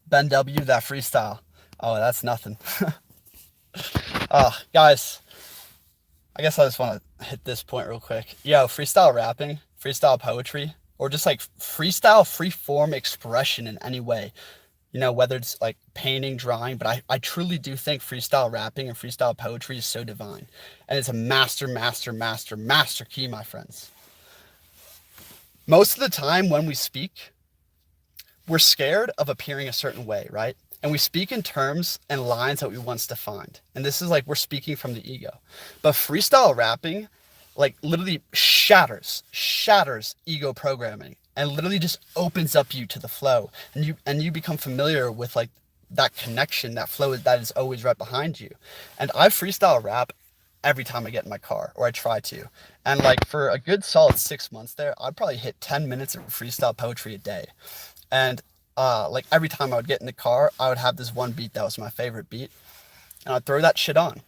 Ben W, that freestyle. Oh, that's nothing. Guys, I guess I just want to hit this point real quick. Yo, freestyle rapping, freestyle poetry, or just like freestyle free form expression in any way. Whether it's like painting, drawing, but I truly do think freestyle rapping and freestyle poetry is so divine. And it's a master, master, master, master key, my friends. Most of the time when we speak, we're scared of appearing a certain way, right? And we speak in terms and lines that we once defined. And this is like we're speaking from the ego. But freestyle rapping, like literally shatters ego programming and literally just opens up you to the flow. And you become familiar with like that connection, that flow that is always right behind you. And I freestyle rap every time I get in my car, or I try to. And like for a good solid 6 months there, I'd probably hit 10 minutes of freestyle poetry a day. And like every time I would get in the car, I would have this one beat that was my favorite beat, and I'd throw that shit on.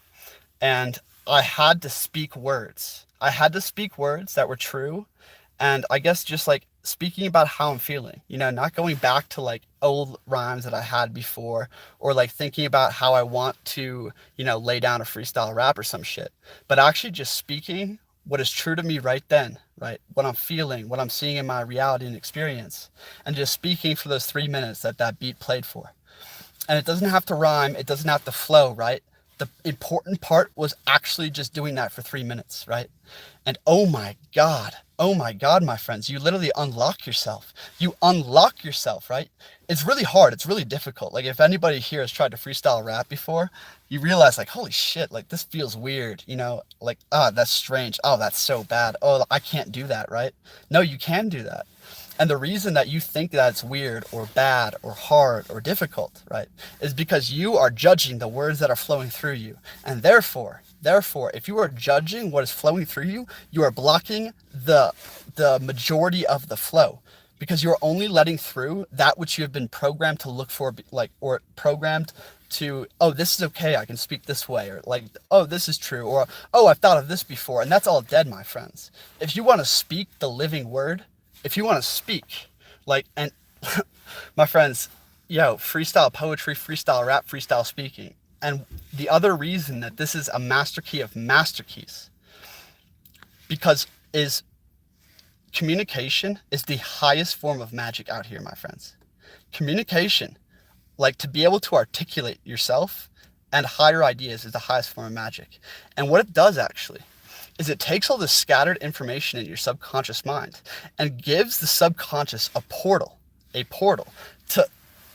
And I had to speak words. I had to speak words that were true, and I guess just like speaking about how I'm feeling, not going back to like old rhymes that I had before, or like thinking about how I want to, lay down a freestyle rap or some shit, but actually just speaking what is true to me right then, right? What I'm feeling, what I'm seeing in my reality and experience, and just speaking for those 3 minutes that beat played for. And it doesn't have to rhyme, it doesn't have to flow, right? The important part was actually just doing that for 3 minutes, right? And oh my God, my friends, you literally unlock yourself. You unlock yourself, right? It's really hard. It's really difficult. Like if anybody here has tried to freestyle rap before, you realize like, holy shit, like this feels weird, like, that's strange. Oh, that's so bad. Oh, I can't do that, right? No, you can do that. And the reason that you think that it's weird or bad or hard or difficult, right, is because you are judging the words that are flowing through you. And therefore, if you are judging what is flowing through you, you are blocking the majority of the flow, because you're only letting through that which you have been programmed to look for, like, or programmed to, oh, this is okay, I can speak this way, or like, oh, this is true, or oh, I've thought of this before. And that's all dead, my friends. If you want to speak the living word, if you want to speak, like, and my friends, freestyle poetry, freestyle rap, freestyle speaking. And the other reason that this is a master key of master keys, because is communication is the highest form of magic out here, my friends. Communication, like to be able to articulate yourself and higher ideas, is the highest form of magic. And what it does actually is it takes all this scattered information in your subconscious mind and gives the subconscious a portal to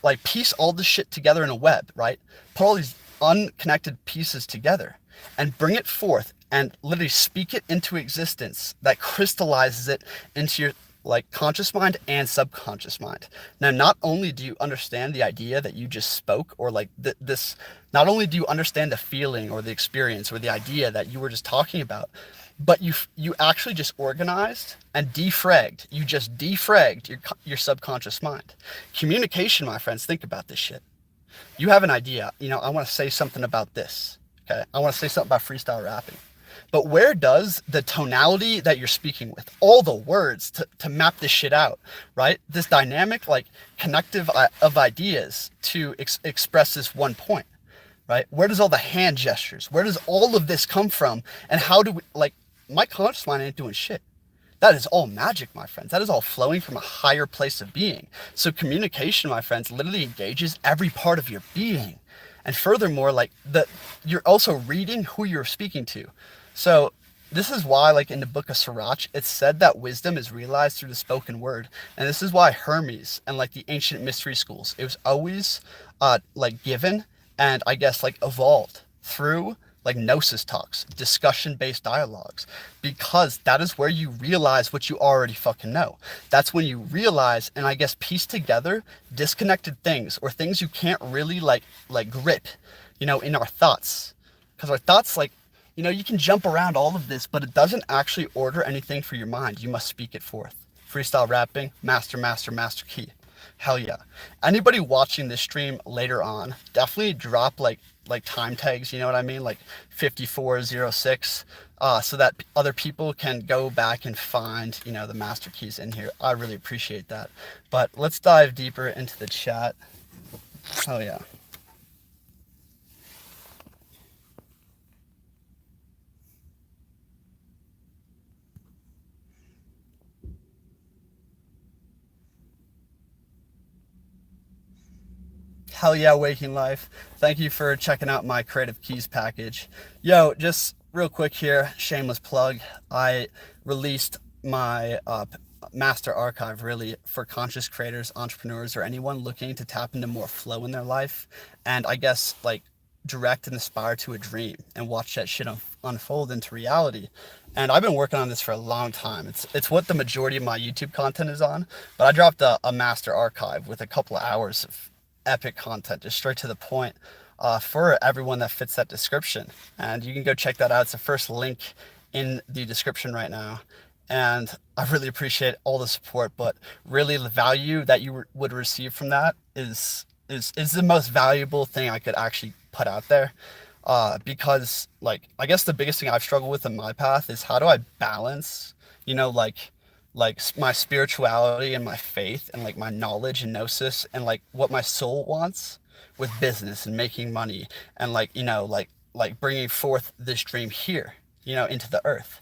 like piece all this shit together in a web, right? Put all these unconnected pieces together and bring it forth and literally speak it into existence that crystallizes it into your like conscious mind and subconscious mind. Now, not only do you understand the idea that you just spoke, or like this, not only do you understand the feeling or the experience or the idea that you were just talking about, but you actually just organized and defragged. You just defragged your subconscious mind. Communication, my friends, think about this shit. You have an idea. I want to say something about this. Okay, I want to say something about freestyle rapping. But where does the tonality that you're speaking with, all the words to map this shit out, right? This dynamic, like, connective of ideas to express this one point, right? Where does all the hand gestures, where does all of this come from? And how do we, like, my conscious mind ain't doing shit. That is all magic, my friends. That is all flowing from a higher place of being. So communication, my friends, literally engages every part of your being. And furthermore, like, you're also reading who you're speaking to. So this is why, like, in the book of Sirach, it's said that wisdom is realized through the spoken word. And this is why Hermes and like the ancient mystery schools, it was always like given and I guess like evolved through like gnosis talks, discussion-based dialogues, because that is where you realize what you already fucking know. That's when you realize and I guess piece together disconnected things, or things you can't really like grip, in our thoughts. Because our thoughts, like, you can jump around all of this, but it doesn't actually order anything for your mind. You must speak it forth. Freestyle rapping, master, master, master key. Hell yeah. Anybody watching this stream later on, definitely drop like time tags, you know what I mean? Like 5406, so that other people can go back and find, the master keys in here. I really appreciate that. But let's dive deeper into the chat. Oh yeah. Hell yeah, Waking Life. Thank you for checking out my Creative Keys package. Yo, just real quick here, shameless plug. I released my master archive really for conscious creators, entrepreneurs, or anyone looking to tap into more flow in their life. And I guess like direct and aspire to a dream and watch that shit unfold into reality. And I've been working on this for a long time. It's what the majority of my YouTube content is on. But I dropped a master archive with a couple of hours of epic content, just straight to the point, for everyone that fits that description. And you can go check that out. It's the first link in the description right now. And I really appreciate all the support, but really the value that you would receive from that is the most valuable thing I could actually put out there. Because like I guess the biggest thing I've struggled with in my path is how do I balance, you know, my spirituality and my faith and like my knowledge and gnosis and like what my soul wants with business and making money and like you know like bringing forth this dream here, you know, into the earth.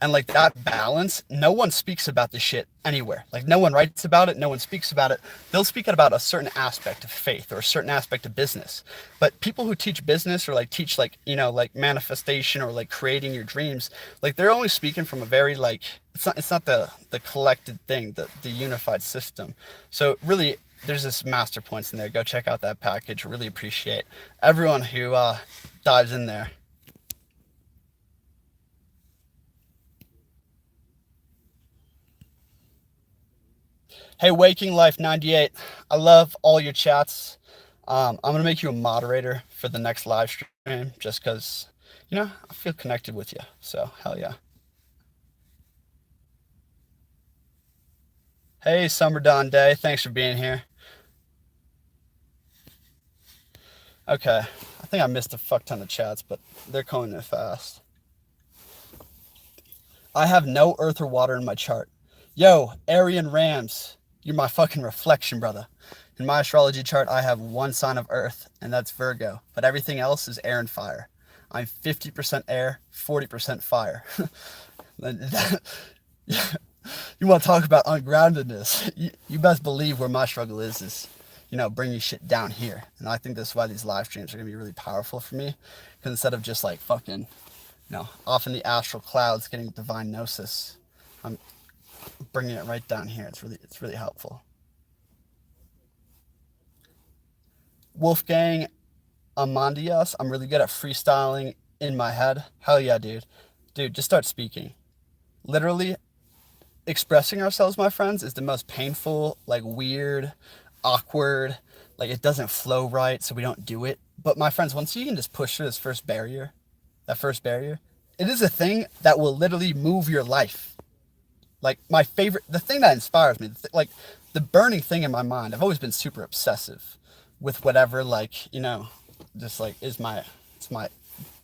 And like that balance, no one speaks about this shit anywhere. Like no one writes about it, no one speaks about it. They'll speak about a certain aspect of faith or a certain aspect of business. But people who teach business or like teach like, you know, like manifestation or like creating your dreams, like they're only speaking from a very like it's not the collected thing, the unified system. So really there's this master points in there. Go check out that package. Really appreciate everyone who dives in there. Hey, Waking Life 98. I love all your chats. I'm gonna make you a moderator for the next live stream, just because, you know, I feel connected with you. So hell yeah. Hey, Summer Dawn Day. Thanks for being here. Okay, I think I missed a fuck ton of chats, but they're coming in fast. I have no earth or water in my chart. Yo, Aryan Rams, you're my fucking reflection, brother. In my astrology chart, I have one sign of earth, and that's Virgo, but everything else is air and fire. I'm 50% air, 40% fire. You want to talk about ungroundedness? You best believe where my struggle is, you know, bringing shit down here. And I think that's why these live streams are going to be really powerful for me. Because instead of just like fucking, off in the astral clouds getting divine gnosis, I'm bringing it right down here. It's really helpful. Wolfgang Amandias, I'm really good at freestyling in my head. Hell yeah, dude. Dude, just start speaking. Literally, expressing ourselves, my friends, is the most painful, like weird, awkward, like it doesn't flow right, so we don't do it. But my friends, once you can just push through this first barrier, that first barrier, it is a thing that will literally move your life. Like my favorite, the thing that inspires me, like the burning thing in my mind, I've always been super obsessive with whatever, like, just like it's my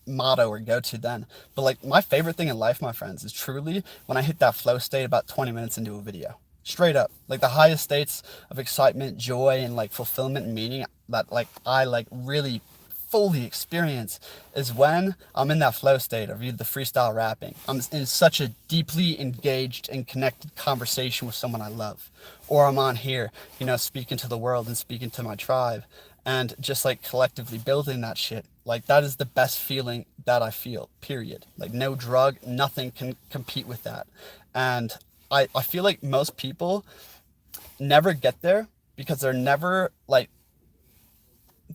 motto or go to then. But like my favorite thing in life, my friends, is truly when I hit that flow state about 20 minutes into a video. Straight up. Like the highest states of excitement, joy, and like fulfillment and meaning that like I like really fully experience is when I'm in that flow state of either the freestyle rapping. I'm in such a deeply engaged and connected conversation with someone I love. Or I'm on here, speaking to the world and speaking to my tribe and just like collectively building that shit. Like that is the best feeling that I feel, period. Like no drug, nothing can compete with that. And I feel like most people never get there because they're never like,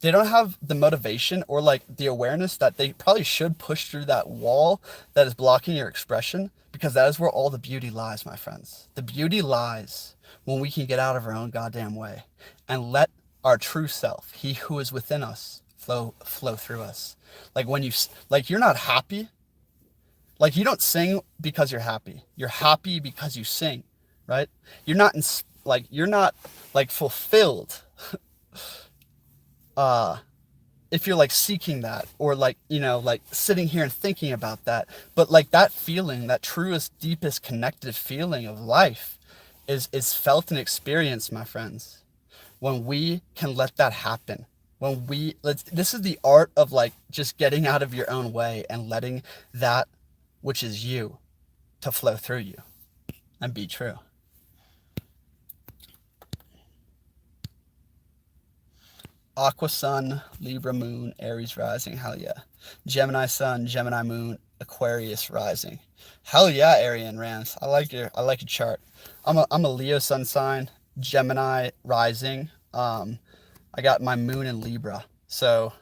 they don't have the motivation or like the awareness that they probably should push through that wall that is blocking your expression, because that is where all the beauty lies, my friends. The beauty lies when we can get out of our own goddamn way and let our true self, he who is within us, flow through us. Like when you're not happy, like you don't sing because you're happy. You're happy because you sing, right? You're not fulfilled if you're like seeking that or like like sitting here and thinking about that. But like that feeling, that truest, deepest connected feeling of life is felt and experienced, my friends, when we can let that happen This is the art of like just getting out of your own way and letting that which is you to flow through you and be true. Aqua Sun, Libra Moon, Aries Rising, hell yeah. Gemini Sun, Gemini Moon, Aquarius Rising. Hell yeah, Arian Rams. I like your chart. I'm a Leo Sun sign, Gemini Rising. I got my moon in Libra. So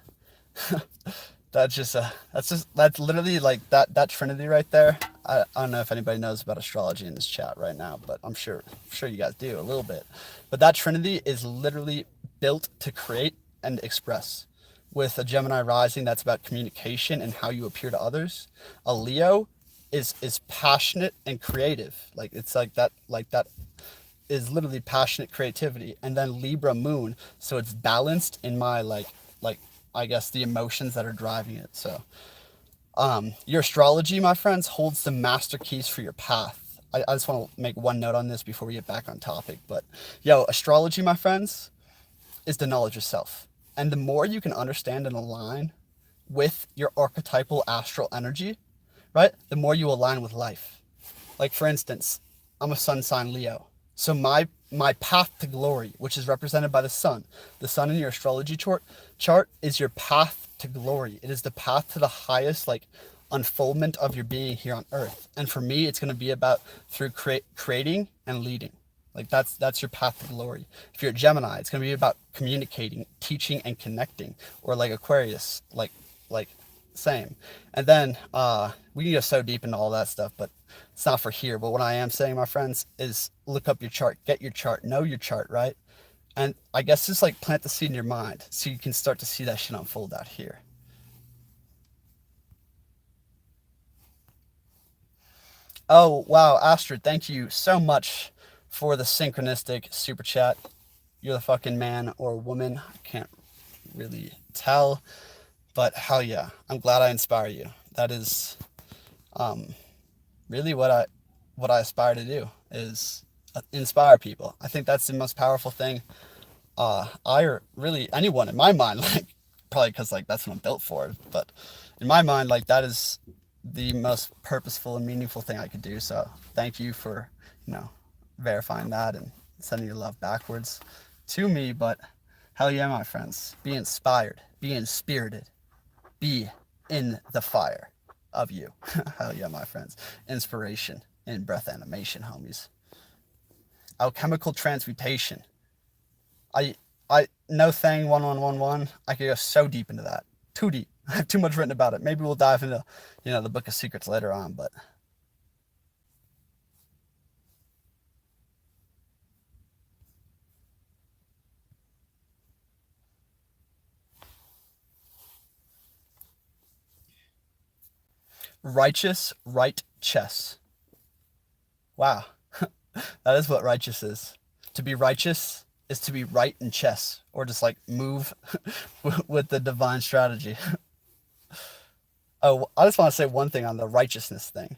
that's literally like that trinity right there. I don't know if anybody knows about astrology in this chat right now, but I'm sure you guys do a little bit. But that trinity is literally built to create and express. With a Gemini rising, that's about communication and how you appear to others. A Leo is passionate and creative. Like it's like that is literally passionate creativity. And then Libra moon, so it's balanced in my like I guess the emotions that are driving it. So your astrology, my friends, holds the master keys for your path. I just want to make one note on this before we get back on topic. But astrology, my friends, is the knowledge of self. And the more you can understand and align with your archetypal astral energy, right, the more you align with life. Like for instance, I'm a sun sign Leo. So my path to glory, which is represented by the sun in your astrology chart is your path to glory. It is the path to the highest like unfoldment of your being here on earth. And for me, it's going to be about through creating and leading. Like that's your path to glory. If you're a Gemini, it's going to be about communicating, teaching, and connecting. Or like Aquarius, like same. And then we can go so deep into all that stuff, but it's not for here. But what I am saying, my friends, is look up your chart, get your chart, know your chart, right? And I guess just like plant the seed in your mind so you can start to see that shit unfold out here. Oh, wow, Astrid, thank you so much for the synchronistic super chat. You're the fucking man or woman. I can't really tell, but hell yeah. I'm glad I inspire you. That is really what I aspire to do, is inspire people. I think that's the most powerful thing or really anyone in my mind, like probably because like that's what I'm built for, but in my mind, like that is the most purposeful and meaningful thing I could do. So thank you for verifying that and sending your love backwards to me. But hell yeah, my friends, be inspired, be inspirited, be in the fire of you. Hell yeah, my friends. Inspiration in breath animation, homies. Alchemical transmutation. I no thing 1111. I could go so deep into that. Too deep. I have too much written about it. Maybe we'll dive into the Book of Secrets later on, but righteous right chess. Wow. That is what righteous is. To be righteous is to be right in chess, or just like move with the divine strategy. Oh, I just want to say one thing on the righteousness thing.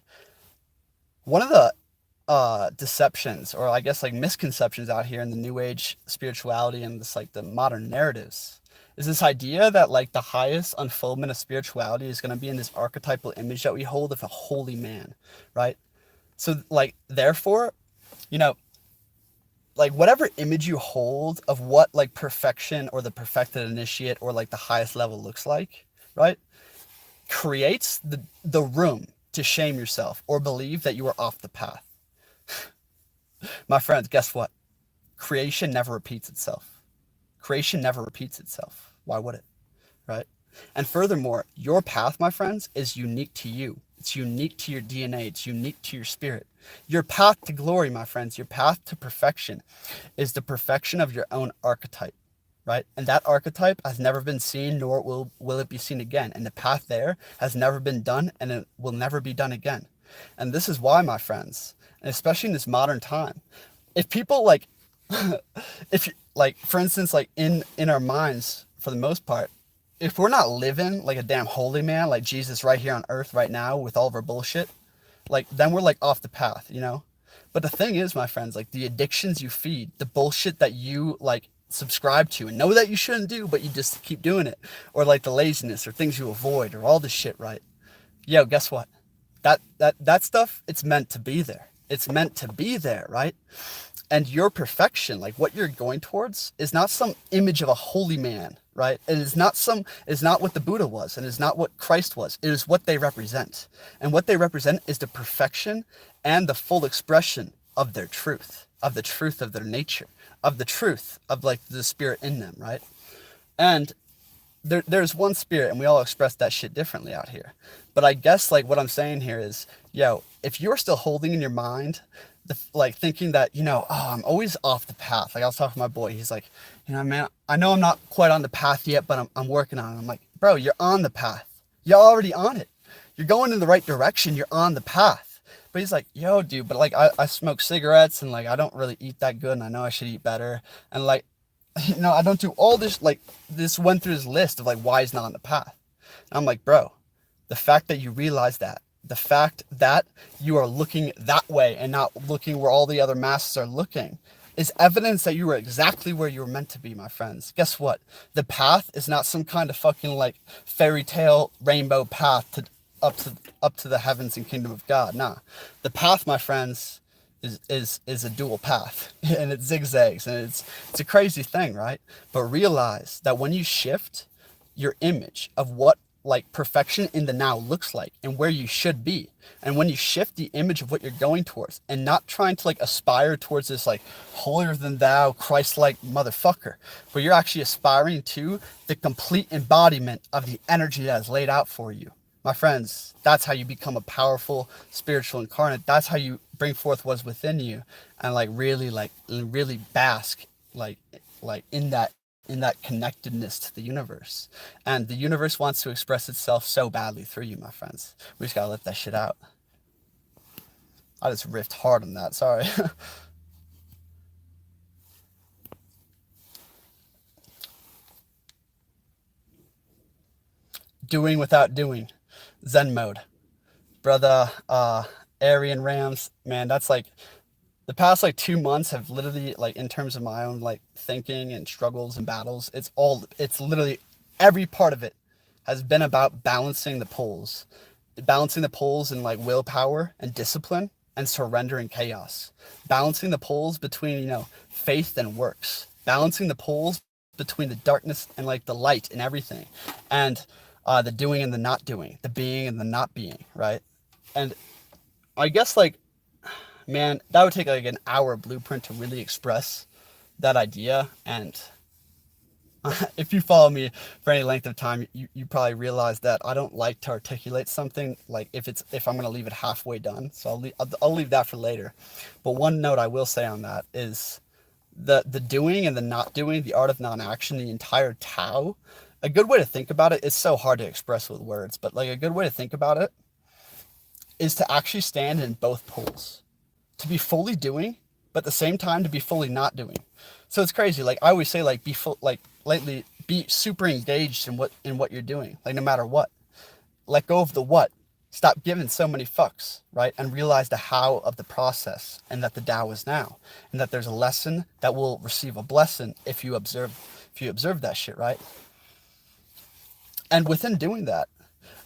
One of the deceptions, or I guess like misconceptions out here in the new age spirituality and this like the modern narratives, is this idea that like the highest unfoldment of spirituality is going to be in this archetypal image that we hold of a holy man, right? So like therefore, like whatever image you hold of what like perfection or the perfected initiate or like the highest level looks like, right, creates the room to shame yourself or believe that you are off the path. My friends, guess what? Creation never repeats itself. Creation never repeats itself. Why would it? Right? And furthermore, your path, my friends, is unique to you. It's unique to your DNA. It's unique to your spirit. Your path to glory, my friends, your path to perfection is the perfection of your own archetype, right? And that archetype has never been seen, nor will it be seen again. And the path there has never been done, and it will never be done again. And this is why, my friends, and especially in this modern time, if people like, if like, for instance, like in our minds, for the most part, if we're not living like a damn holy man, like Jesus right here on earth right now with all of our bullshit, like then we're like off the path, But the thing is, my friends, like the addictions you feed, the bullshit that you like subscribe to and know that you shouldn't do, but you just keep doing it. Or like the laziness or things you avoid or all this shit, right? Yo, guess what? That stuff, it's meant to be there. It's meant to be there, right? And your perfection, like what you're going towards, is not some image of a holy man, right? It is not what the Buddha was, and it is not what Christ was. It is what they represent. And what they represent is the perfection and the full expression of their truth, of the truth of their nature, of the truth of like the spirit in them, right? And there's one spirit, and we all express that shit differently out here. But I guess like what I'm saying here is, yo, if you're still holding in your mind like thinking that, oh, I'm always off the path. Like I was talking to my boy, he's like, man, I know I'm not quite on the path yet, but I'm working on it. I'm like, bro, you're on the path. You're already on it. You're going in the right direction. You're on the path. But he's like, yo, dude, but like I smoke cigarettes and like I don't really eat that good, and I know I should eat better. And like, I don't do all this. Like this went through his list of like why he's not on the path. And I'm like, bro, the fact that you realize that, the fact that you are looking that way and not looking where all the other masses are looking, is evidence that you were exactly where you were meant to be, my friends. Guess what? The path is not some kind of fucking like fairy tale rainbow path to up to the heavens and kingdom of God. Nah, the path, my friends, is a dual path, and it zigzags, and it's a crazy thing, right? But realize that when you shift your image of what like perfection in the now looks like and where you should be, and when you shift the image of what you're going towards and not trying to like aspire towards this like holier than thou Christ-like motherfucker, but you're actually aspiring to the complete embodiment of the energy that is laid out for you, my friends, that's how you become a powerful spiritual incarnate. That's how you bring forth what's within you, and like really bask like in that connectedness to the universe. And the universe wants to express itself so badly through you, my friends. We just gotta let that shit out. I just riffed hard on that, sorry. Doing without doing. Zen mode. Brother, Aryan Rams, man, that's like the past like 2 months have literally, like, in terms of my own like thinking and struggles and battles, it's literally every part of it has been about balancing the poles in like willpower and discipline and surrender and chaos, balancing the poles between faith and works, balancing the poles between the darkness and like the light and everything, and the doing and the not doing, the being and the not being, right? And I guess like, man, that would take like an hour blueprint to really express that idea. And if you follow me for any length of time, you probably realize that I don't like to articulate something like if I'm going to leave it halfway done. So I'll leave that for later. But one note I will say on that is the doing and the not doing, the art of non-action, the entire Tao. A good way to think about it, it's so hard to express with words, but like a good way to think about it is to actually stand in both poles. To be fully doing, but at the same time to be fully not doing. So it's crazy. Like I always say, like lately, be super engaged in what you're doing. Like no matter what, let go of the what. Stop giving so many fucks, right? And realize the how of the process, and that the Tao is now, and that there's a lesson that will receive a blessing if you observe that shit, right? And within doing that,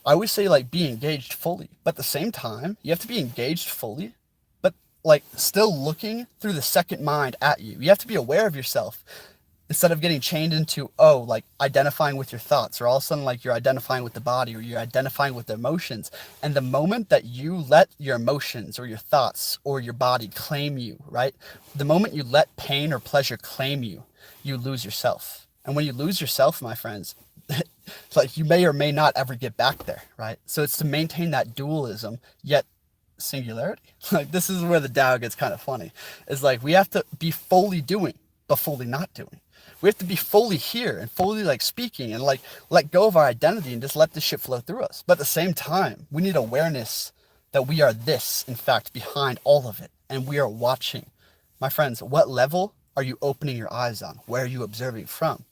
I always say like be engaged fully, but at the same time, you have to be engaged fully, but like still looking through the second mind at you. You have to be aware of yourself instead of getting chained into, like identifying with your thoughts, or all of a sudden like you're identifying with the body, or you're identifying with the emotions. And the moment that you let your emotions or your thoughts or your body claim you, right? The moment you let pain or pleasure claim you, you lose yourself. And when you lose yourself, my friends, like you may or may not ever get back there, right? So it's to maintain that dualism, yet singularity. Like this is where the Tao gets kind of funny. It's like we have to be fully doing, but fully not doing. We have to be fully here and fully like speaking and like let go of our identity and just let this shit flow through us. But at the same time, we need awareness that we are this, in fact, behind all of it. And we are watching. My friends, what level are you opening your eyes on? Where are you observing from?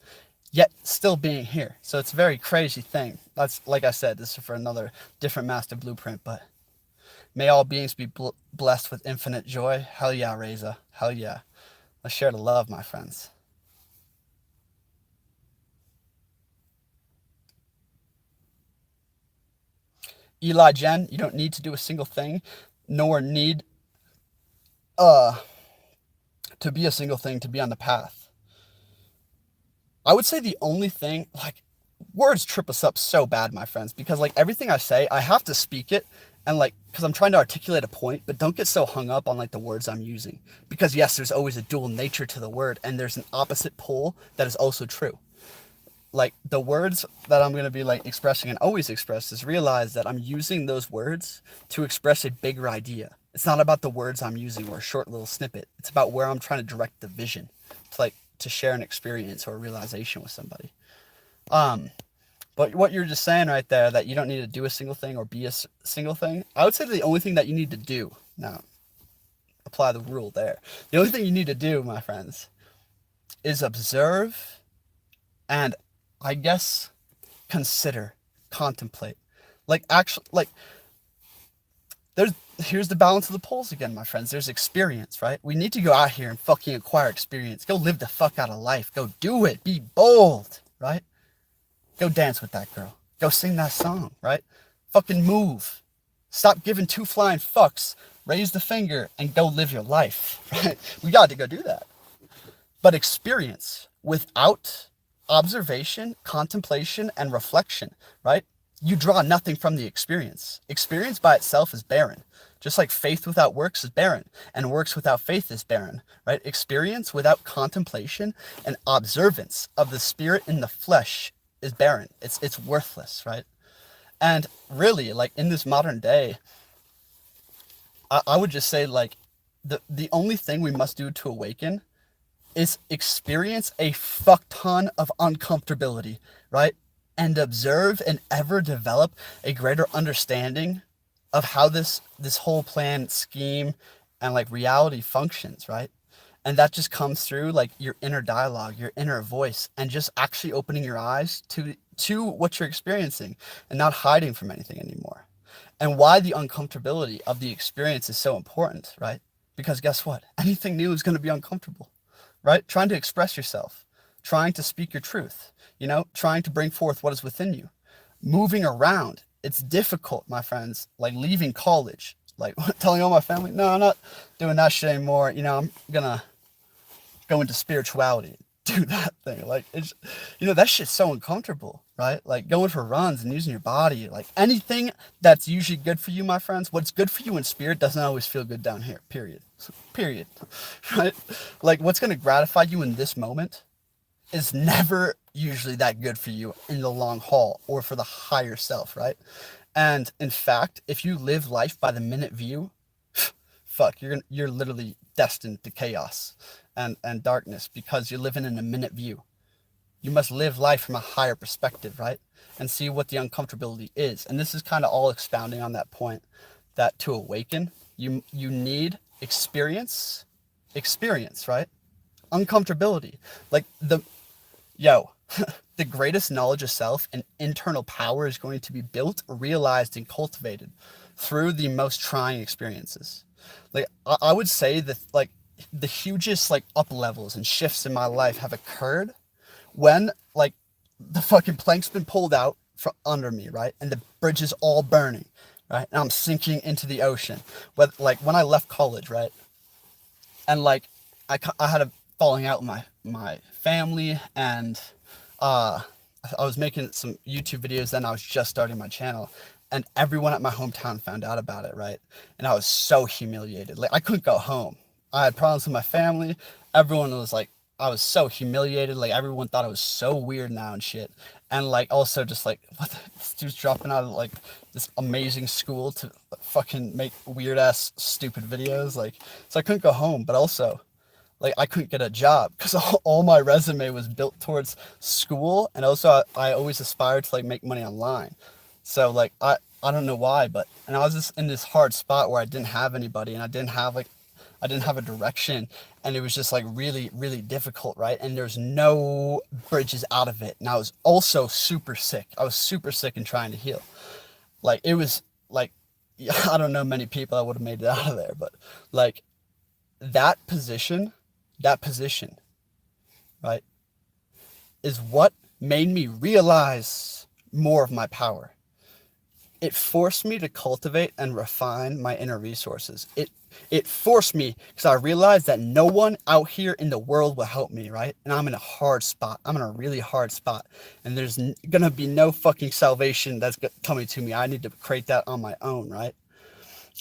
Yet still being here. So it's a very crazy thing. That's, like I said, this is for another different master blueprint, but may all beings be blessed with infinite joy. Hell yeah, Reza. Hell yeah. Let's share the love, my friends. Eli Jen, you don't need to do a single thing, nor need to be a single thing to be on the path. I would say the only thing, like, words trip us up so bad, my friends, because like everything I say, I have to speak it, and like, because I'm trying to articulate a point, but don't get so hung up on like the words I'm using, because yes, there's always a dual nature to the word, and there's an opposite pole that is also true. Like the words that I'm going to be like expressing and always express is realize that I'm using those words to express a bigger idea. It's not about the words I'm using or a short little snippet. It's about where I'm trying to direct the vision to like to share an experience or a realization with somebody. But what you're just saying right there, that you don't need to do a single thing or be a single thing, I would say the only thing that you need to do, now apply the rule there, the only thing you need to do, my friends, is observe and I guess consider, contemplate. Like actually, like here's the balance of the poles again, my friends. There's experience, right? We need to go out here and fucking acquire experience. Go live the fuck out of life. Go do it. Be bold, right? Go dance with that girl. Go sing that song, right? Fucking move. Stop giving two flying fucks. Raise the finger and go live your life, right? We got to go do that. But experience without observation, contemplation, and reflection, right? You draw nothing from the experience. Experience by itself is barren. Just like faith without works is barren, and works without faith is barren, right? Experience without contemplation and observance of the spirit in the flesh is barren. It's worthless, right? And really, like in this modern day, I would just say like the only thing we must do to awaken is experience a fuck ton of uncomfortability, right? And observe and ever develop a greater understanding of how this whole plan, scheme, and like reality functions, right? And that just comes through like your inner dialogue, your inner voice, and just actually opening your eyes to what you're experiencing and not hiding from anything anymore. And why the uncomfortability of the experience is so important, right? Because guess what? Anything new is going to be uncomfortable, right? Trying to express yourself, trying to speak your truth, you know, trying to bring forth what is within you, moving around. It's difficult, my friends, like leaving college, like telling all my family, no, I'm not doing that shit anymore. You know, I'm going to go into spirituality, do that thing. Like, it's, you know, that shit's so uncomfortable, right? Like going for runs and using your body, like anything that's usually good for you, my friends, what's good for you in spirit doesn't always feel good down here, period, right? Like what's going to gratify you in this moment is never usually that good for you in the long haul or for the higher self, right? And in fact, if you live life by the minute view, fuck, you're literally destined to chaos and darkness because you're living in a minute view. You must live life from a higher perspective, right? And see what the uncomfortability is. And this is kind of all expounding on that point that to awaken, you need experience, right? Uncomfortability. Like the greatest knowledge of self and internal power is going to be built, realized, and cultivated through the most trying experiences. Like I would say that like the hugest like up levels and shifts in my life have occurred when like the fucking plank's been pulled out from under me, right? And the bridge is all burning, right? And I'm sinking into the ocean. But like when I left college, right? And like I had a falling out with my family, and I was making some YouTube videos then. I was just starting my channel, and everyone at my hometown found out about it, right? And I was so humiliated. Like I couldn't go home. I had problems with my family. Everyone was like, I was so humiliated. Like everyone thought I was so weird now and shit. And like also just like, what this dude's dropping out of like this amazing school to fucking make weird ass stupid videos. Like, so I couldn't go home, but also like I couldn't get a job because all my resume was built towards school. And also I always aspired to like make money online. So like, I don't know why, but, and I was just in this hard spot where I didn't have anybody and I didn't have a direction, and it was just like really, really difficult, right? And there's no bridges out of it. And I was also super sick. I was super sick and trying to heal. Like it was like, I don't know many people that would have made it out of there, but like that position, right, is what made me realize more of my power. it forced me to cultivate and refine my inner resources. It forced me, because I realized that no one out here in the world will help me, right? And I'm in a hard spot. I'm in a really hard spot. And there's gonna be no fucking salvation that's coming to me. I need to create that on my own, right?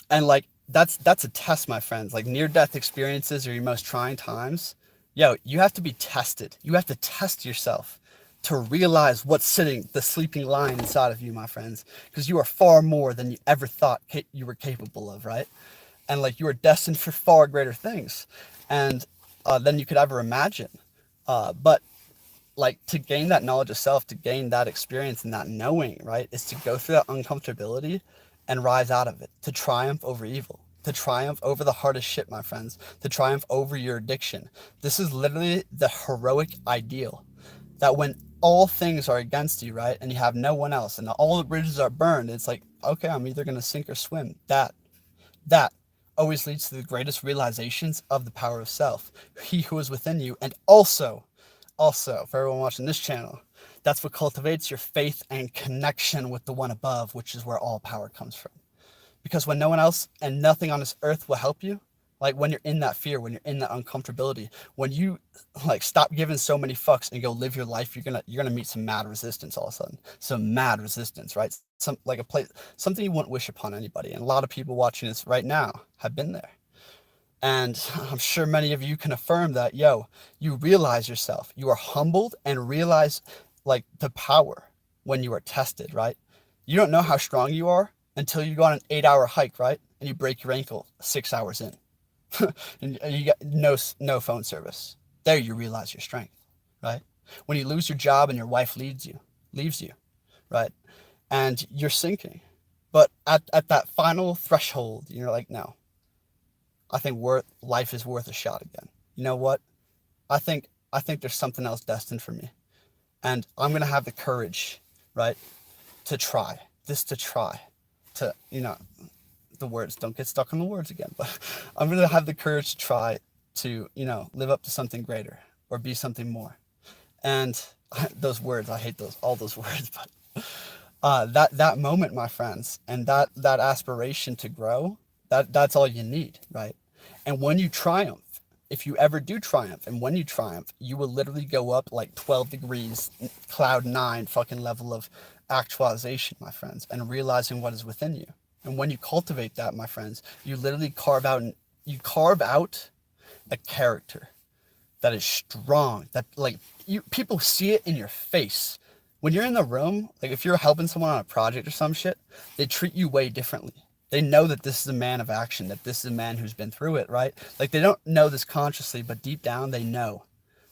And like that's a test, my friends. Like near-death experiences are your most trying times. Yo, you have to be tested. You have to test yourself to realize what's sitting, the sleeping lion inside of you, my friends, because you are far more than you ever thought you were capable of, right? And like you are destined for far greater things, and than you could ever imagine. But like to gain that knowledge of self, to gain that experience and that knowing, right, is to go through that uncomfortability and rise out of it, to triumph over evil, to triumph over the hardest shit, my friends, to triumph over your addiction. This is literally the heroic ideal, that when all things are against you, right, and you have no one else, and all the bridges are burned, it's like, okay, I'm either going to sink or swim. That always leads to the greatest realizations of the power of self, he who is within you. And also, for everyone watching this channel, that's what cultivates your faith and connection with the one above, which is where all power comes from. Because when no one else and nothing on this earth will help you, like when you're in that fear, when you're in that uncomfortability, when you like stop giving so many fucks and go live your life, you're gonna meet some mad resistance all of a sudden. Some mad resistance, right? Something you wouldn't wish upon anybody. And a lot of people watching this right now have been there. And I'm sure many of you can affirm that, yo, you realize yourself. You are humbled and realize like the power when you are tested, right? You don't know how strong you are until you go on an 8-hour hike, right? And you break your ankle 6 hours in. And you got no phone service. There you realize your strength, right? When you lose your job and your wife leaves you, right? And you're sinking. But at that final threshold, you're like, no, I think life is worth a shot again. You know what? I think there's something else destined for me. And I'm going to have the courage, right, to try, to, the words, don't get stuck on the words again, but I'm going to have the courage to try to, live up to something greater or be something more. And those words, I hate all those words, but that moment, my friends, and that aspiration to grow, that's all you need, right? And when you triumph, if you ever do triumph, and when you triumph, you will literally go up like 12 degrees, cloud 9 fucking level of actualization, my friends, and realizing what is within you. And when you cultivate that, my friends, you literally carve out a character that is strong, that like people see it in your face. When you're in the room, like if you're helping someone on a project or some shit, they treat you way differently. They know that this is a man of action, that this is a man who's been through it, right? Like they don't know this consciously, but deep down they know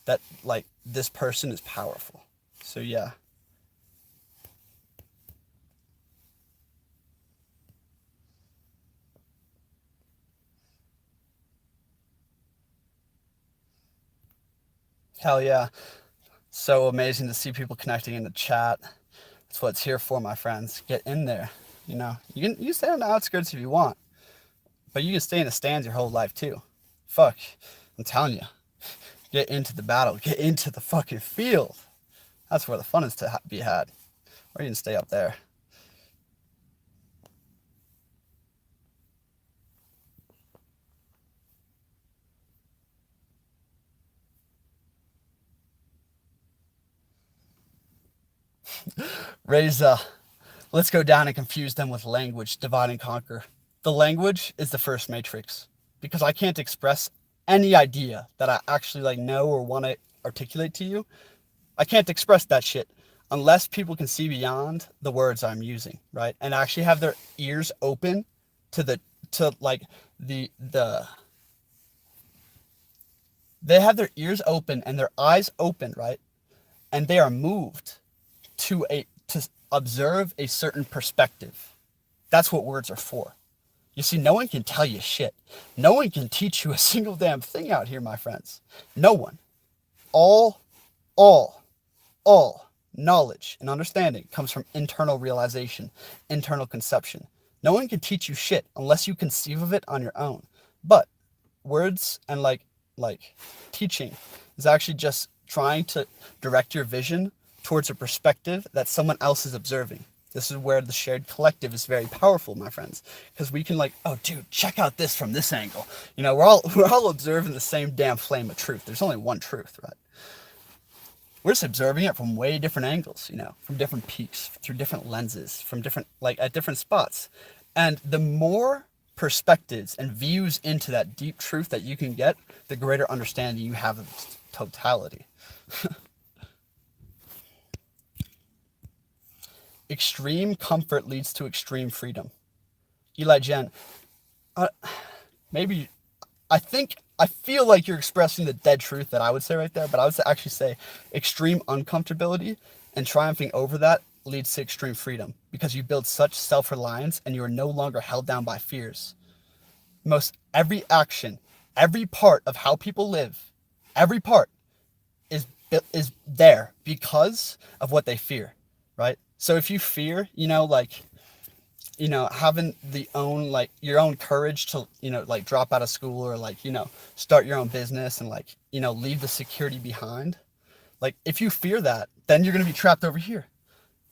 that like this person is powerful. So yeah. Hell yeah. So amazing to see people connecting in the chat. That's what it's here for, my friends. Get in there. You can stay on the outskirts if you want, but you can stay in the stands your whole life too. Fuck, I'm telling you, get into the battle, get into the fucking field. That's where the fun is to be had. Or you can stay up there. Reza, let's go down and confuse them with language, divide and conquer. The language is the first matrix, because I can't express any idea that I actually like know or want to articulate to you. I can't express that shit unless people can see beyond the words I'm using, right? And actually have their ears open to they have their ears open and their eyes open, right? And they are moved to observe a certain perspective. That's what words are for. You see, no one can tell you shit. No one can teach you a single damn thing out here, my friends. No one. All knowledge and understanding comes from internal realization, internal conception. No one can teach you shit unless you conceive of it on your own. But words and like teaching is actually just trying to direct your vision towards a perspective that someone else is observing. This is where the shared collective is very powerful, my friends, because we can like, oh, dude, check out this from this angle. You know, we're all observing the same damn flame of truth. There's only one truth, right? We're just observing it from way different angles, you know, from different peaks, through different lenses, from different, like at different spots. And the more perspectives and views into that deep truth that you can get, the greater understanding you have of totality. Extreme comfort leads to extreme freedom. Eli Jen, maybe, I feel like you're expressing the dead truth that I would say right there, but I would actually say extreme uncomfortability and triumphing over that leads to extreme freedom, because you build such self-reliance and you are no longer held down by fears. Most every action, every part of how people live, every part is there because of what they fear, right? So if you fear, you know, like, you know, having the own, like your own courage to, you know, like drop out of school or like, you know, start your own business and like, you know, leave the security behind. Like if you fear that, then you're going to be trapped over here.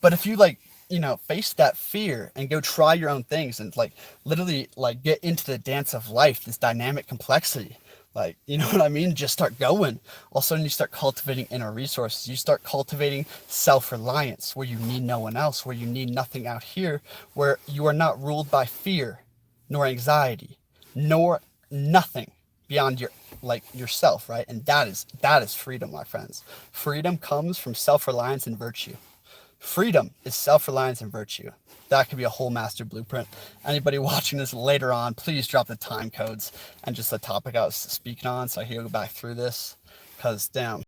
But if you like, you know, face that fear and go try your own things and like literally like get into the dance of life, this dynamic complexity, like, you know what I mean? Just start going. All of a sudden you start cultivating inner resources. You start cultivating self-reliance where you need no one else, where you need nothing out here, where you are not ruled by fear, nor anxiety, nor nothing beyond your, like yourself, right? And that is freedom, my friends. Freedom comes from self-reliance and virtue. Freedom is self-reliance and virtue. That could be a whole master blueprint. Anybody watching this later on, please drop the time codes and just the topic I was speaking on so I can go back through this, because damn.